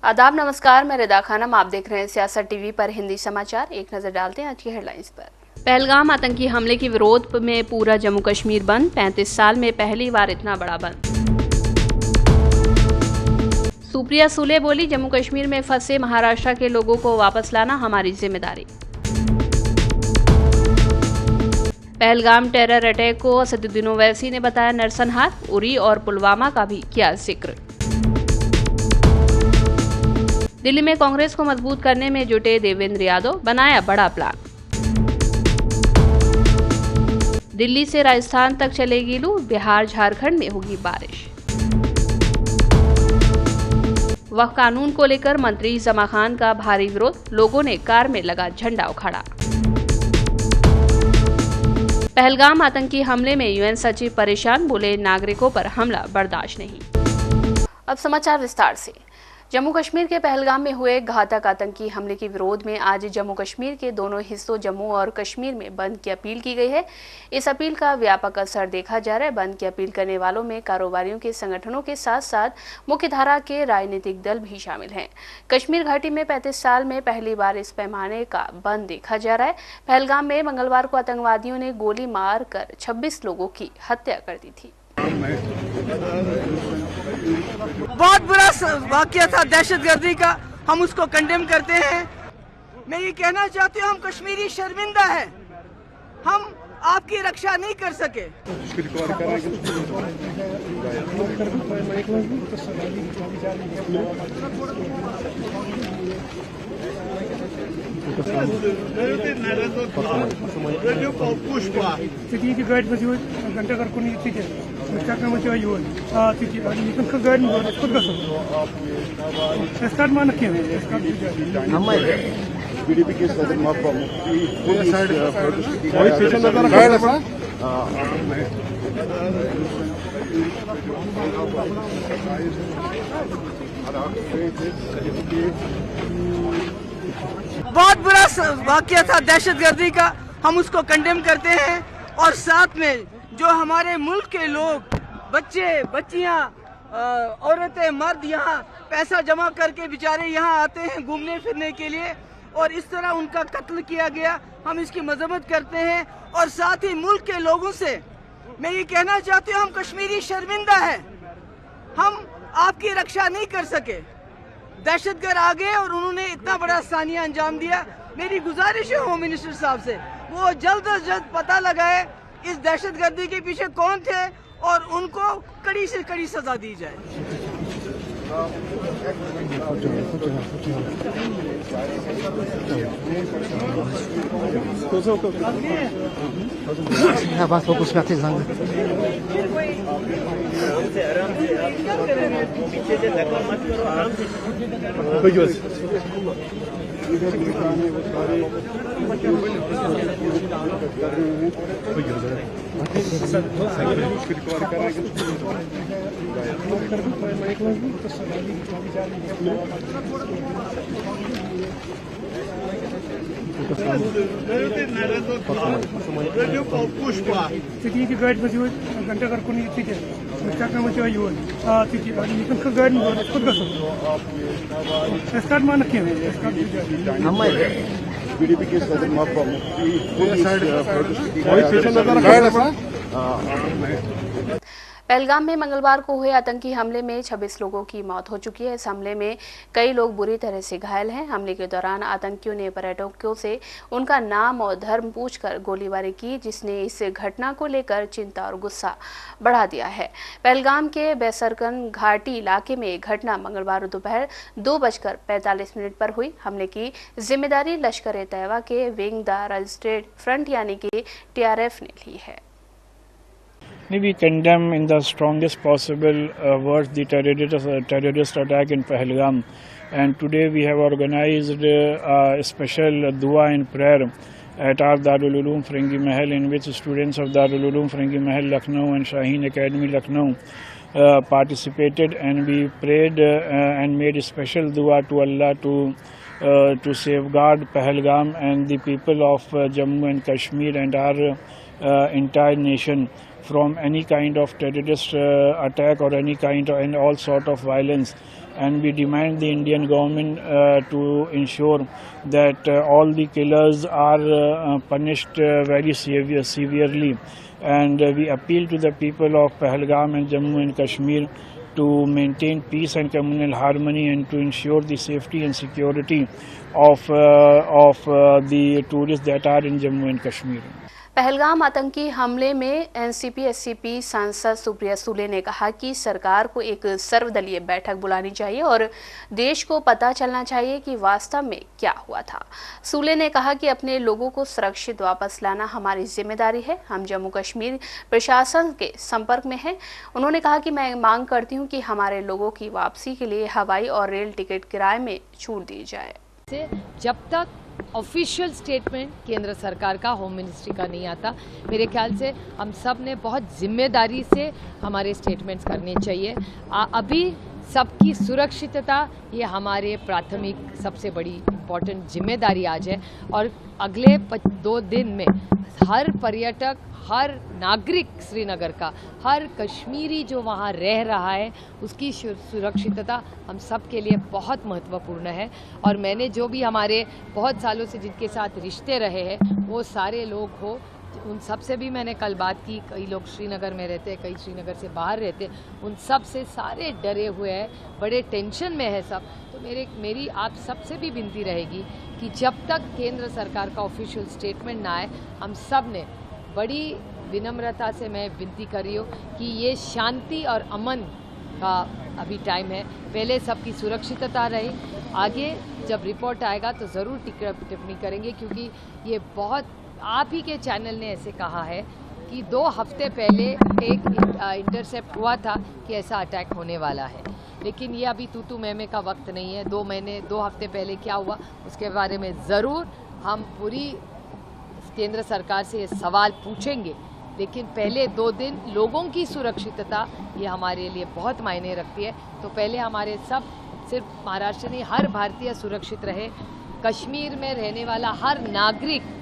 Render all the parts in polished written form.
आदाब नमस्कार, मैं रिदा खानम। आप देख रहे हैं सियासत टीवी पर हिंदी समाचार। एक नजर डालते हैं आज की हेडलाइंस पर। पहलगाम आतंकी हमले के विरोध में पूरा जम्मू कश्मीर बंद। 35 साल में पहली बार इतना बड़ा बंद। सुप्रिया सुले बोली, जम्मू कश्मीर में फंसे महाराष्ट्र के लोगों को वापस लाना हमारी जिम्मेदारी। पहलगाम टेरर अटैक को असदुद्दीन ओवैसी ने बताया नरसंहार। उरी और पुलवामा का भी किया जिक्र। दिल्ली में कांग्रेस को मजबूत करने में जुटे देवेंद्र यादव, बनाया बड़ा प्लान। दिल्ली से राजस्थान तक चलेगी लू, बिहार झारखंड में होगी बारिश। वक्फ कानून को लेकर मंत्री जमा खान का भारी विरोध, लोगों ने कार में लगा झंडा उखाड़ा। पहलगाम आतंकी हमले में यूएन सचिव परेशान, बोले नागरिकों पर हमला बर्दाश्त नहीं। अब समाचार विस्तार से। जम्मू कश्मीर के पहलगाम में हुए घातक आतंकी हमले के विरोध में आज जम्मू कश्मीर के दोनों हिस्सों जम्मू और कश्मीर में बंद की अपील की गई है। इस अपील का व्यापक असर देखा जा रहा है। बंद की अपील करने वालों में कारोबारियों के संगठनों के साथ साथ मुख्यधारा के राजनीतिक दल भी शामिल हैं। कश्मीर घाटी में 35 साल में पहली बार इस पैमाने का बंद देखा जा रहा है। पहलगाम में मंगलवार को आतंकवादियों ने गोली मार कर 26 लोगों की हत्या कर दी थी। बहुत बुरा वाकया था दहशतगर्दी का, हम उसको कंडेम करते हैं। मैं ये कहना चाहती हूँ, हम कश्मीरी शर्मिंदा हैं, हम आपकी रक्षा नहीं कर सके। घंटा कर बीडीपी के सदर बहुत बुरा वाकया था दहशतगर्दी का, हम उसको कंडेम करते हैं। और साथ में जो हमारे मुल्क के लोग, बच्चे बच्चियां, औरतें मर्द यहाँ पैसा जमा करके बेचारे यहाँ आते हैं घूमने फिरने के लिए, और इस तरह उनका कत्ल किया गया, हम इसकी मजम्मत करते हैं। और साथ ही मुल्क के लोगों से मैं ये कहना चाहती हूँ, हम कश्मीरी शर्मिंदा हैं, हम आपकी रक्षा नहीं कर सके। दहशतगर्द आ गए और उन्होंने इतना बड़ा सानिया अंजाम दिया। मेरी गुजारिश है होम मिनिस्टर साहब से, वो जल्द अज जल्द पता लगाए इस दहशतगर्दी के पीछे कौन थे और उनको कड़ी से कड़ी सजा दी जाए। घंटा कर बीडीपी के सदर पहलगाम में मंगलवार को हुए आतंकी हमले में 26 लोगों की मौत हो चुकी है। इस हमले में कई लोग बुरी तरह से घायल हैं। हमले के दौरान आतंकियों ने पर्यटकों से उनका नाम और धर्म पूछकर गोलीबारी की, जिसने इस घटना को लेकर चिंता और गुस्सा बढ़ा दिया है। पहलगाम के बैसरकन घाटी इलाके में घटना मंगलवार दोपहर 2:45 पर हुई। हमले की जिम्मेदारी लश्कर-ए-तैयबा के विंग द रजिस्ट्रेड फ्रंट यानी कि TRF ने ली है। We condemn in the strongest possible words the terrorist attack in Pahalgam, and today we have organized a special dua and prayer at our Darul Uloom Firangi Mahal, in which students of Darul Uloom Firangi Mahal Lucknow and Shaheen Academy Lucknow participated, and we prayed and made a special dua to Allah to safeguard Pahalgam and the people of Jammu and Kashmir and our entire nation from any kind of terrorist attack or any kind of and all sort of violence. and we demand the Indian government to ensure that all the killers are punished very severely. And we appeal to the people of Pahalgam and Jammu and Kashmir to maintain peace and communal harmony and to ensure the safety and security of the tourists that are in Jammu and Kashmir. Pahalgam आतंकी हमले में NCP-SCP सांसद सुप्रिया सूले ने कहा कि सरकार को एक सर्वदलीय बैठक बुलानी चाहिए और देश को पता चलना चाहिए कि वास्तव में क्या हुआ था। सूले ने कहा कि अपने लोगों को सुरक्षित वापस लाना हमारी जिम्मेदारी है। हम जम्मू कश्मीर प्रशासन के संपर्क में हैं। उन्होंने कहा कि मैं मांग करती हूं कि हमारे लोगों की वापसी के लिए हवाई और रेल टिकट किराए में छूट दी जाए। जब तक ऑफिशियल स्टेटमेंट केंद्र सरकार का, होम मिनिस्ट्री का नहीं आता, मेरे ख्याल से हम सब ने बहुत जिम्मेदारी से हमारे स्टेटमेंट्स करने चाहिए। अभी सबकी सुरक्षितता ये हमारे प्राथमिक सबसे बड़ी इम्पोर्टेंट जिम्मेदारी आज है और अगले 2 दिन में हर पर्यटक, हर नागरिक श्रीनगर का, हर कश्मीरी जो वहाँ रह रहा है उसकी सुरक्षितता हम सब के लिए बहुत महत्वपूर्ण है। और मैंने जो भी हमारे बहुत सालों से जिनके साथ रिश्ते रहे हैं वो सारे लोग हो, उन सब से भी मैंने कल बात की। कई लोग श्रीनगर में रहते हैं, कई श्रीनगर से बाहर रहते हैं, उन सब से सारे डरे हुए हैं, बड़े टेंशन में है सब। तो मेरी आप सबसे भी विनती रहेगी कि जब तक केंद्र सरकार का ऑफिशियल स्टेटमेंट ना आए, हम सब ने बड़ी विनम्रता से मैं विनती कर रही हूँ कि ये शांति और अमन का अभी टाइम है। पहले सबकी सुरक्षितता रहे, आगे जब रिपोर्ट आएगा तो ज़रूर टिप्पणी करेंगे, क्योंकि ये बहुत, आप ही के चैनल ने ऐसे कहा है कि 2 हफ्ते पहले एक इंटरसेप्ट हुआ था कि ऐसा अटैक होने वाला है, लेकिन ये अभी तू मैं का वक्त नहीं है। 2 हफ्ते पहले क्या हुआ उसके बारे में ज़रूर हम पूरी केंद्र सरकार से ये सवाल पूछेंगे, लेकिन पहले 2 दिन लोगों की सुरक्षितता ये हमारे लिए बहुत मायने रखती है। तो पहले हमारे सब, सिर्फ महाराष्ट्र नहीं, हर भारतीय सुरक्षित रहे, कश्मीर में रहने वाला हर नागरिक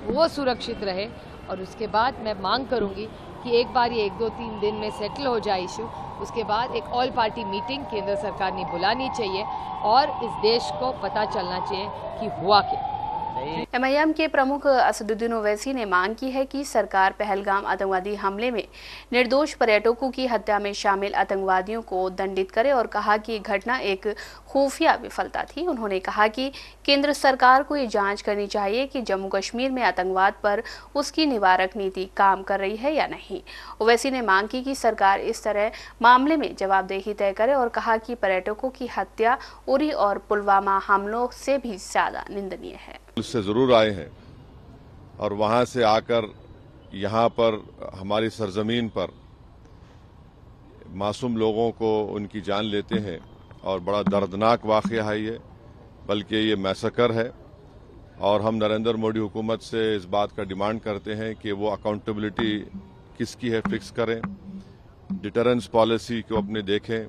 वो सुरक्षित रहे। और उसके बाद मैं मांग करूंगी कि एक बार ये 1-2-3 दिन में सेटल हो जाए इशू, उसके बाद एक ऑल पार्टी मीटिंग केंद्र सरकार ने बुलानी चाहिए और इस देश को पता चलना चाहिए कि हुआ क्या। एमआईएम के प्रमुख असदुद्दीन ओवैसी ने मांग की है कि सरकार पहलगाम आतंकवादी हमले में निर्दोष पर्यटकों की हत्या में शामिल आतंकवादियों को दंडित करे और कहा कि घटना एक खुफिया विफलता थी। उन्होंने कहा कि केंद्र सरकार को ये जांच करनी चाहिए कि जम्मू कश्मीर में आतंकवाद पर उसकी निवारक नीति काम कर रही है या नहीं। ओवैसी ने मांग की कि सरकार इस तरह मामले में जवाबदेही तय करे और कहा कि पर्यटकों की हत्या उरी और पुलवामा हमलों से भी ज्यादा निंदनीय है। से ज़रूर आए हैं और वहां से आकर यहां पर हमारी सरजमीन पर मासूम लोगों को उनकी जान लेते हैं और बड़ा दर्दनाक वाक़या है ये, बल्कि ये मैसेकर है। और हम नरेंद्र मोदी हुकूमत से इस बात का डिमांड करते हैं कि वो अकाउंटेबिलिटी किसकी है फिक्स करें, डिटरेंस पॉलिसी को अपने देखें।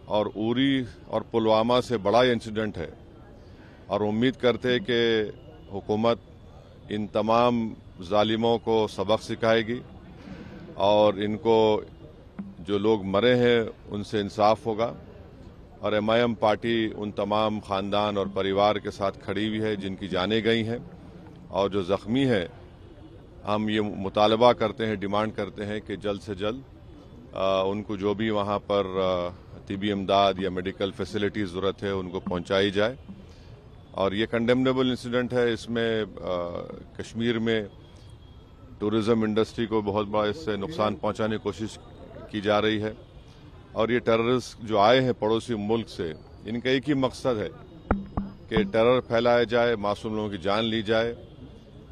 और उरी और पुलवामा से बड़ा इंसिडेंट है और उम्मीद करते हैं कि हुकूमत इन तमाम जालिमों को सबक सिखाएगी और इनको जो लोग मरे हैं उनसे इंसाफ होगा। और एमआईएम पार्टी उन तमाम ख़ानदान और परिवार के साथ खड़ी हुई है जिनकी जानें गई हैं और जो ज़ख्मी है। हम ये मुतालबा करते हैं, डिमांड करते हैं कि जल्द से जल्द उनको जो भी वहाँ पर तिबी इमदाद या मेडिकल फैसिलिटी ज़रूरत है उनको पहुँचाई जाए। और ये कंडेमनेबल इंसिडेंट है। इसमें कश्मीर में टूरिज़्म इंडस्ट्री को बहुत बड़ा इससे नुकसान पहुंचाने की कोशिश की जा रही है। और ये टेररिस्ट जो आए हैं पड़ोसी मुल्क से, इनका एक ही मकसद है कि टेरर फैलाया जाए, मासूम लोगों की जान ली जाए।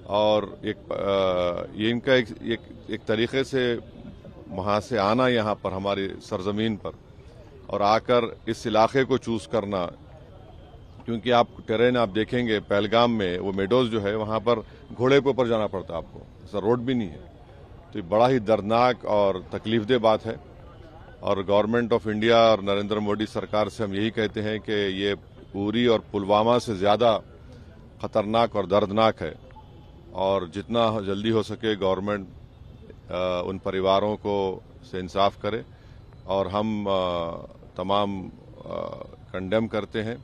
और ये इनका एक तरीके से वहाँ से आना यहाँ पर हमारी सरजमीन पर और आकर इस इलाके को चूज़ करना, क्योंकि आप टेरेन आप देखेंगे पहलगाम में वो मेडोज जो है वहाँ पर घोड़े के ऊपर जाना पड़ता है आपको, ऐसा रोड भी नहीं है। तो ये बड़ा ही दर्दनाक और तकलीफदेह बात है। और गवर्नमेंट ऑफ इंडिया और नरेंद्र मोदी सरकार से हम यही कहते हैं कि ये उरी और पुलवामा से ज़्यादा ख़तरनाक और दर्दनाक है और जितना जल्दी हो सके गवर्नमेंट उन परिवारों को से इंसाफ करे। और हम तमाम कंडेम करते हैं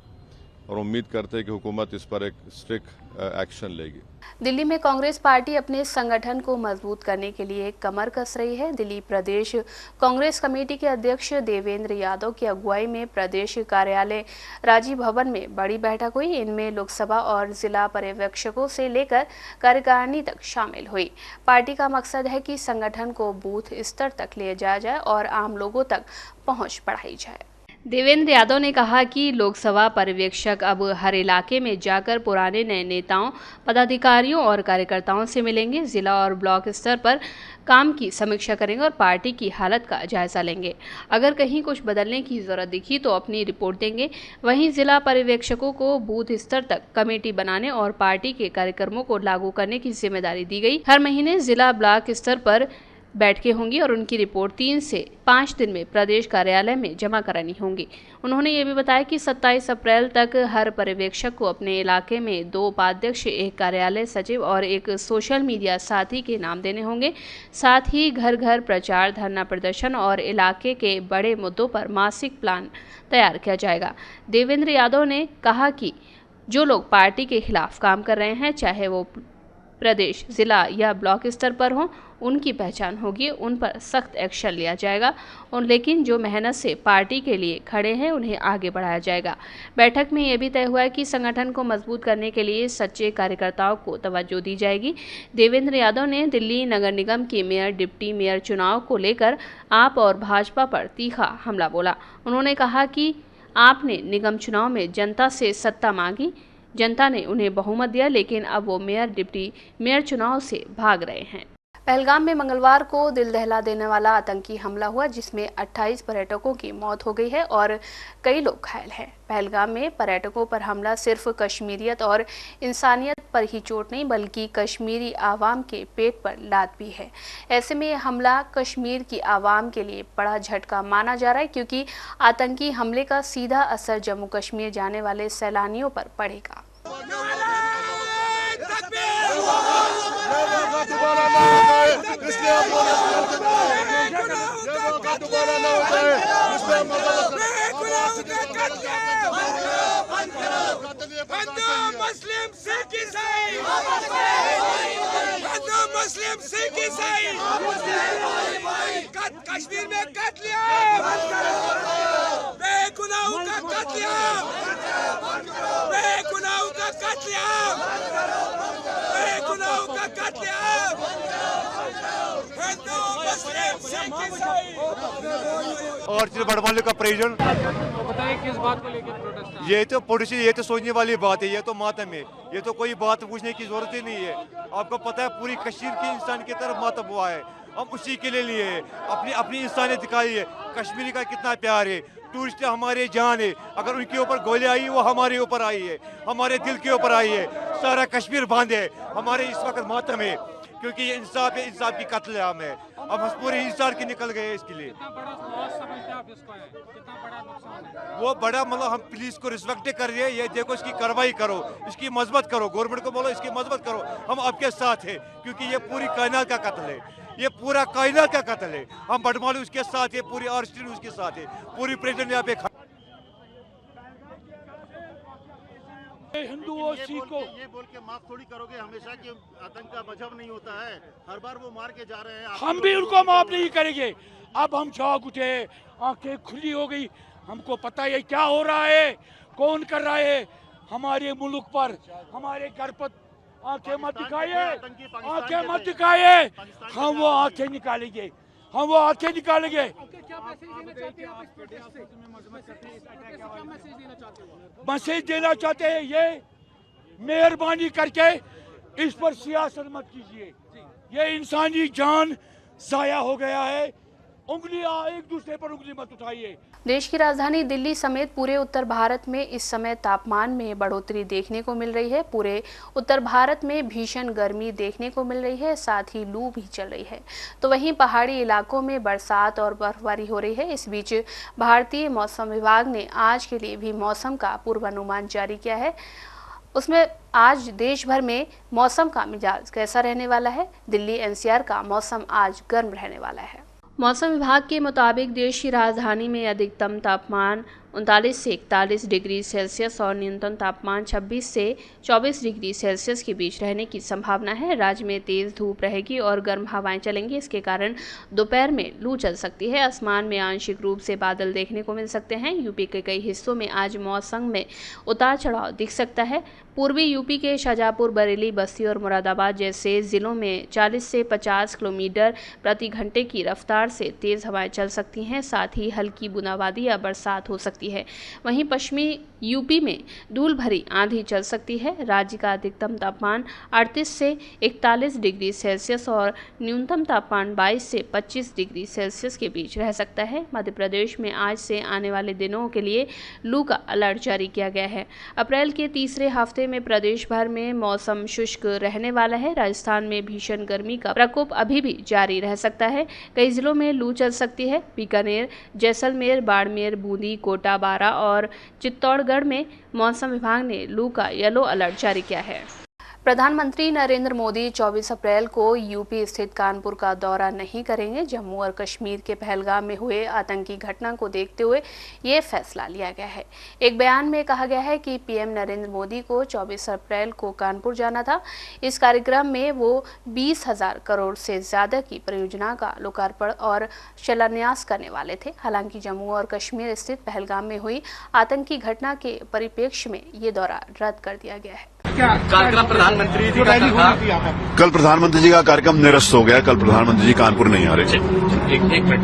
और उम्मीद करते हैं कि हुकूमत इस पर एक स्ट्रिक्ट एक्शन लेगी। दिल्ली में कांग्रेस पार्टी अपने संगठन को मजबूत करने के लिए कमर कस रही है। दिल्ली प्रदेश कांग्रेस कमेटी के अध्यक्ष देवेंद्र यादव की अगुवाई में प्रदेश कार्यालय राजीव भवन में बड़ी बैठक हुई। इनमें लोकसभा और जिला पर्यवेक्षकों से लेकर कार्यकारिणी तक शामिल हुई। पार्टी का मकसद है कि संगठन को बूथ स्तर तक ले जाया जाए और आम लोगों तक पहुंच बढ़ाई जाए। देवेंद्र यादव ने कहा कि लोकसभा पर्यवेक्षक अब हर इलाके में जाकर पुराने नए नेताओं, पदाधिकारियों और कार्यकर्ताओं से मिलेंगे, जिला और ब्लॉक स्तर पर काम की समीक्षा करेंगे और पार्टी की हालत का जायजा लेंगे। अगर कहीं कुछ बदलने की जरूरत दिखी तो अपनी रिपोर्ट देंगे। वहीं जिला पर्यवेक्षकों को बूथ स्तर तक कमेटी बनाने और पार्टी के कार्यक्रमों को लागू करने की जिम्मेदारी दी गई। हर महीने जिला ब्लॉक स्तर पर बैठकें होंगी और उनकी रिपोर्ट 3 से 5 दिन में प्रदेश कार्यालय में जमा करानी होंगी। उन्होंने ये भी बताया कि 27 अप्रैल तक हर पर्यवेक्षक को अपने इलाके में 2 उपाध्यक्ष, 1 कार्यालय सचिव और 1 सोशल मीडिया साथी के नाम देने होंगे। साथ ही घर घर प्रचार, धरना प्रदर्शन और इलाके के बड़े मुद्दों पर मासिक प्लान तैयार किया जाएगा। देवेंद्र यादव ने कहा कि जो लोग पार्टी के खिलाफ काम कर रहे हैं, चाहे वो प्रदेश, जिला या ब्लॉक स्तर पर हों, उनकी पहचान होगी, उन पर सख्त एक्शन लिया जाएगा। और लेकिन जो मेहनत से पार्टी के लिए खड़े हैं उन्हें आगे बढ़ाया जाएगा। बैठक में यह भी तय हुआ है कि संगठन को मजबूत करने के लिए सच्चे कार्यकर्ताओं को तवज्जो दी जाएगी। देवेंद्र यादव ने दिल्ली नगर निगम के मेयर, डिप्टी मेयर चुनाव को लेकर आप और भाजपा पर तीखा हमला बोला। उन्होंने कहा कि आपने निगम चुनाव में जनता से सत्ता मांगी, जनता ने उन्हें बहुमत दिया, लेकिन अब वो मेयर, डिप्टी मेयर चुनाव से भाग रहे हैं। पहलगाम में मंगलवार को दिल दहला देने वाला आतंकी हमला हुआ, जिसमें 28 पर्यटकों की मौत हो गई है और कई लोग घायल हैं। पहलगाम में पर्यटकों पर हमला सिर्फ कश्मीरियत और इंसानियत पर ही चोट नहीं, बल्कि कश्मीरी आवाम के पेट पर लात भी है। ऐसे में यह हमला कश्मीर की आवाम के लिए बड़ा झटका माना जा रहा है, क्योंकि आतंकी हमले का सीधा असर जम्मू कश्मीर जाने वाले सैलानियों पर पड़ेगा। कश्मीर में कत्ल, बेगुनाहों का कत्ल, बेगुनाहों का कत्ल, बेगुनाहों का कत्ल, हिंदू, मुस्लिम, सिख, ईसाई। और बड़वाले का प्रेसिडेंट बताइए किस बात को लेकर प्रोटेस्ट है? ये तो सोचने वाली बात है, ये तो मातम है, ये तो कोई बात पूछने की जरूरत ही नहीं है। आपको पता है पूरी कश्मीर के इंसान की तरफ मातम हुआ है, हम उसी के लिए है, अपनी इंसानियत दिखाई है। कश्मीरी का कितना प्यार है, टूरिस्ट हमारे जान है, अगर उनके ऊपर गोली आई वो हमारे ऊपर आई है, हमारे दिल के ऊपर आई है। सारा कश्मीर बांध है, हमारे इस वक्त मातम है, क्योंकि ये इंसाफ है, इंसाफ की कत्लेआम है। अब हम पूरे इंसान के निकल गए इसके लिए। वो बड़ा मतलब हम पुलिस को रिस्पेक्ट कर रहे हैं, ये देखो इसकी कार्रवाई करो, इसकी मजबत करो, गवर्नमेंट को बोलो इसकी मजबत करो, हम आपके साथ हैं, क्योंकि ये पूरी कायनात का कत्ल है, ये पूरा कायनात का कत्ल है। हम बटमालू उसके साथ है, पूरी आर्स्टिन उसके साथ है, पूरी प्रेसिडेंट यहाँ पे हिंदू और सिख को ये बोल के माफ थोड़ी करोगे हमेशा कि आतंक का मजहब नहीं होता है, हर बार वो मार के जा रहे हैं। हम भी उनको माफ नहीं करेंगे। अब हम चौक उठे, आंखें खुली हो गई, हमको पता है क्या हो रहा है, कौन कर रहा है हमारे मुल्क पर, हमारे घर पर। आंखें मत दिखाइए, आंखें मत दिखाइए, हम वो आंखें निकालेंगे, हम वो आंखें निकालेंगे। मैसेज देना चाहते हैं ये मेहरबानी करके इस पर सियासत मत कीजिए, ये इंसानी जान जाया हो गया है, उंगलियां एक दूसरे पर उंगली मत उठाइए। देश की राजधानी दिल्ली समेत पूरे उत्तर भारत में इस समय तापमान में बढ़ोतरी देखने को मिल रही है। पूरे उत्तर भारत में भीषण गर्मी देखने को मिल रही है, साथ ही लू भी चल रही है। तो वहीं पहाड़ी इलाकों में बरसात और बर्फबारी हो रही है। इस बीच भारतीय मौसम विभाग ने आज के लिए भी मौसम का पूर्वानुमान जारी किया है। उसमें आज देश भर में मौसम का मिजाज कैसा रहने वाला है। दिल्ली एनसीआर का मौसम आज गर्म रहने वाला है। मौसम विभाग के मुताबिक देश की राजधानी में अधिकतम तापमान 39 से 41 डिग्री सेल्सियस और न्यूनतम तापमान 26 से 24 डिग्री सेल्सियस के बीच रहने की संभावना है। राज्य में तेज धूप रहेगी और गर्म हवाएं चलेंगी। इसके कारण दोपहर में लू चल सकती है। आसमान में आंशिक रूप से बादल देखने को मिल सकते हैं। यूपी के कई हिस्सों में आज मौसम में उतार चढ़ाव दिख सकता है। पूर्वी यूपी के शाहजहांपुर, बरेली, बस्ती और मुरादाबाद जैसे जिलों में 40 से 50 किलोमीटर प्रति घंटे की रफ्तार से तेज हवाएं चल सकती हैं। साथ ही हल्की बूंदाबांदी या बरसात हो सकती है। वहीं पश्चिमी यूपी में धूल भरी आंधी चल सकती है। राज्य का अधिकतम तापमान 38 से 41 डिग्री सेल्सियस और न्यूनतम तापमान 22 से 25 डिग्री सेल्सियस के बीच रह सकता है। मध्य प्रदेश में आज से आने वाले दिनों के लिए लू का अलर्ट जारी किया गया है। अप्रैल के तीसरे हफ्ते में प्रदेश भर में मौसम शुष्क रहने वाला है। राजस्थान में भीषण गर्मी का प्रकोप अभी भी जारी रह सकता है। कई जिलों में लू चल सकती है। बीकानेर, जैसलमेर, बाड़मेर, बूंदी, कोटा, बारा और चित्तौड़गढ़ में मौसम विभाग ने लू का येलो अलर्ट जारी किया है। प्रधानमंत्री नरेंद्र मोदी 24 अप्रैल को यूपी स्थित कानपुर का दौरा नहीं करेंगे। जम्मू और कश्मीर के पहलगाम में हुए आतंकी घटना को देखते हुए ये फैसला लिया गया है। एक बयान में कहा गया है कि पीएम नरेंद्र मोदी को 24 अप्रैल को कानपुर जाना था। इस कार्यक्रम में वो 20,000 करोड़ से ज्यादा की परियोजना का लोकार्पण और शिलान्यास करने वाले थे। हालांकि जम्मू और कश्मीर स्थित पहलगाम में हुई आतंकी घटना के परिप्रेक्ष्य में ये दौरा रद्द कर दिया गया है। कार्यक्रम प्रधानमंत्री जी का कल प्रधानमंत्री जी का कार्यक्रम निरस्त हो गया। कल प्रधानमंत्री जी कानपुर नहीं आ रहे।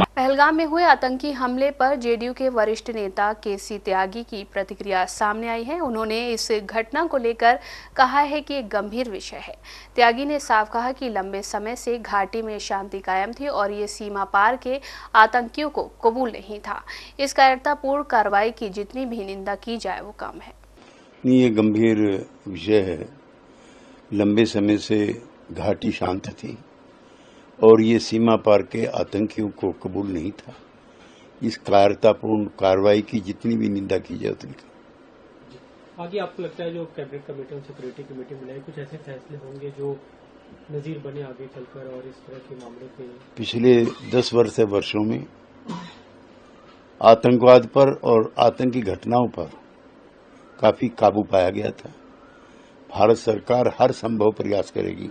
पहलगाम में हुए आतंकी हमले पर जेडीयू के वरिष्ठ नेता केसी त्यागी की प्रतिक्रिया सामने आई है। उन्होंने इस घटना को लेकर कहा है कि एक गंभीर विषय है। त्यागी ने साफ कहा कि लंबे समय से घाटी में शांति कायम थी और ये सीमा पार के आतंकियों को कबूल नहीं था। इस कायरतापूर्ण कार्रवाई की जितनी भी निंदा की जाए वो कम है। ये गंभीर विषय है। लंबे समय से घाटी शांत थी और ये सीमा पार के आतंकियों को कबूल नहीं था। इस कायरतापूर्ण कार्रवाई की जितनी भी निंदा की जाए उतनी कम। आगे आपको लगता है जो कैबिनेट कमेटी और सिक्योरिटी कमेटी बनाई, कुछ ऐसे फैसले होंगे जो नजीर बने आगे चलकर और इस तरह के मामलों पे? पिछले 10 वर्षों में आतंकवाद पर और आतंकी घटनाओं पर काफी काबू पाया गया था। भारत सरकार हर संभव प्रयास करेगी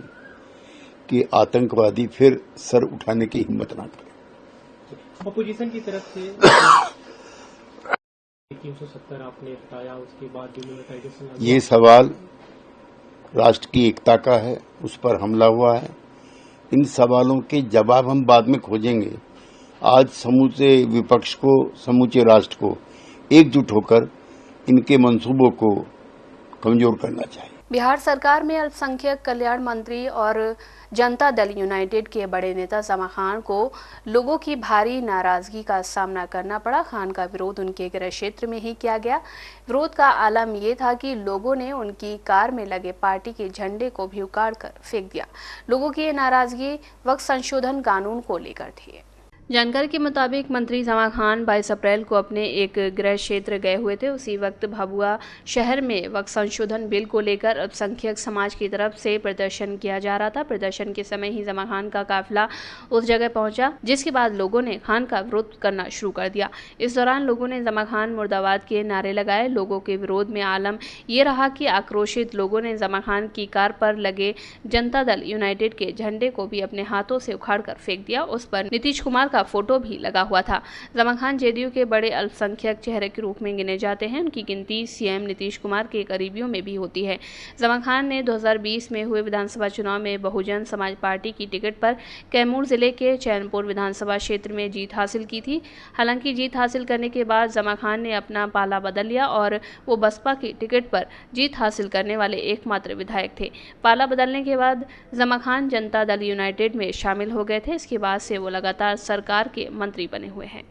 कि आतंकवादी फिर सर उठाने की हिम्मत ना करें। अपोजिशन की तरफ से 370 आपने बताया, उसके बाद ये सवाल राष्ट्र की एकता का है, उस पर हमला हुआ है। इन सवालों के जवाब हम बाद में खोजेंगे। आज समूचे विपक्ष को, समूचे राष्ट्र को एकजुट होकर इनके मंसूबों को कमजोर करना चाहिए। बिहार सरकार में अल्पसंख्यक कल्याण मंत्री और जनता दल यूनाइटेड के बड़े नेता जमा खान को लोगों की भारी नाराजगी का सामना करना पड़ा। खान का विरोध उनके गृह क्षेत्र में ही किया गया। विरोध का आलम यह था कि लोगों ने उनकी कार में लगे पार्टी के झंडे को भी उखाड़ कर फेंक दिया। लोगों की ये नाराजगी वक्त संशोधन कानून को लेकर थी। जानकारी के मुताबिक मंत्री जमा खान 22 अप्रैल को अपने एक गृह क्षेत्र गए हुए थे। उसी वक्त भभुआ शहर में वक्त संशोधन बिल को लेकर अल्पसंख्यक समाज की तरफ से प्रदर्शन किया जा रहा था। प्रदर्शन के समय ही जमा खान का काफिला उस जगह पहुंचा, जिसके बाद लोगों ने खान का विरोध करना शुरू कर दिया। इस दौरान लोगों ने जमा खान मुर्दाबाद के नारे लगाए। लोगों के विरोध में आलम ये रहा कि आक्रोशित लोगों ने जमा खान की कार पर लगे जनता दल यूनाइटेड के झंडे को भी अपने हाथों से उखाड़कर फेंक दिया। उस पर नीतीश कुमार का फोटो भी लगा हुआ था। जमा खान जेडीयू के बड़े अल्पसंख्यक चेहरे के रूप में गिने जाते हैं। उनकी गिनती सीएम नीतीश कुमार के करीबियों में भी होती है। जमा खान ने 2020 में हुए विधानसभा चुनाव में बहुजन समाज पार्टी की टिकट पर कैमूर जिले के चैनपुर विधानसभा क्षेत्र में जीत हासिल की थी। हालांकि जीत हासिल करने के बाद जमा खान ने अपना पाला बदल लिया और वो बसपा की टिकट पर जीत हासिल करने वाले एकमात्र विधायक थे। पाला बदलने के बाद जमा खान जनता दल यूनाइटेड में शामिल हो गए थे। इसके बाद से वो लगातार सरकार के मंत्री बने हुए हैं।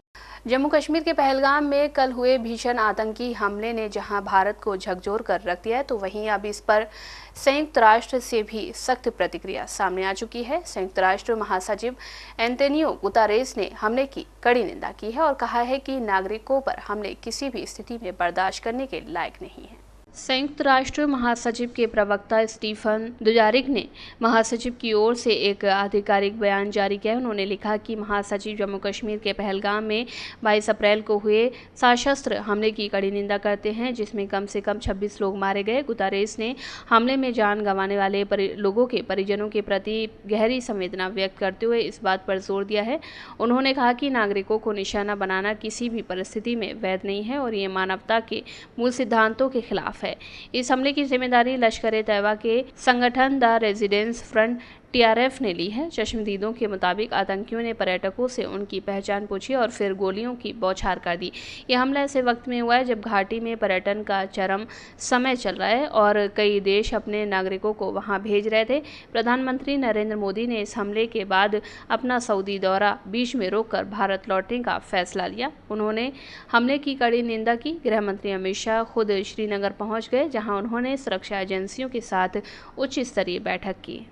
जम्मू कश्मीर के पहलगाम में कल हुए भीषण आतंकी हमले ने जहां भारत को झकझोर कर रख दिया है, तो वहीं अब इस पर संयुक्त राष्ट्र से भी सख्त प्रतिक्रिया सामने आ चुकी है। संयुक्त राष्ट्र महासचिव एंटोनियो गुतेरेस ने हमले की कड़ी निंदा की है और कहा है कि नागरिकों पर हमले किसी भी स्थिति में बर्दाश्त करने के लायक नहीं है। संयुक्त राष्ट्र महासचिव के प्रवक्ता स्टीफन दुजारिक ने महासचिव की ओर से एक आधिकारिक बयान जारी किया। उन्होंने लिखा कि महासचिव जम्मू कश्मीर के पहलगाम में 22 अप्रैल को हुए सशस्त्र हमले की कड़ी निंदा करते हैं, जिसमें कम से कम 26 लोग मारे गए। गुतारेस ने हमले में जान गंवाने वाले लोगों के परिजनों के प्रति गहरी संवेदना व्यक्त करते हुए इस बात पर जोर दिया है। उन्होंने कहा कि नागरिकों को निशाना बनाना किसी भी परिस्थिति में वैध नहीं है और ये मानवता के मूल सिद्धांतों के खिलाफ है। इस हमले की जिम्मेदारी लश्कर-ए-तैयबा के संगठन द रेजिडेंस फ्रंट TRF ने ली है। चश्मदीदों के मुताबिक आतंकियों ने पर्यटकों से उनकी पहचान पूछी और फिर गोलियों की बौछार कर दी। यह हमला ऐसे वक्त में हुआ है जब घाटी में पर्यटन का चरम समय चल रहा है और कई देश अपने नागरिकों को वहां भेज रहे थे। प्रधानमंत्री नरेंद्र मोदी ने इस हमले के बाद अपना सऊदी दौरा बीच में रोककर भारत लौटने का फैसला लिया। उन्होंने हमले की कड़ी निंदा की। गृह मंत्री अमित शाह खुद श्रीनगर पहुंच गए, जहां उन्होंने सुरक्षा एजेंसियों के साथ उच्च स्तरीय बैठक की।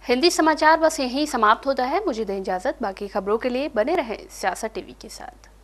हिंदी समाचार बस यहीं समाप्त होता है। मुझे दें इजाजत। बाकी खबरों के लिए बने रहें सियासत टीवी के साथ।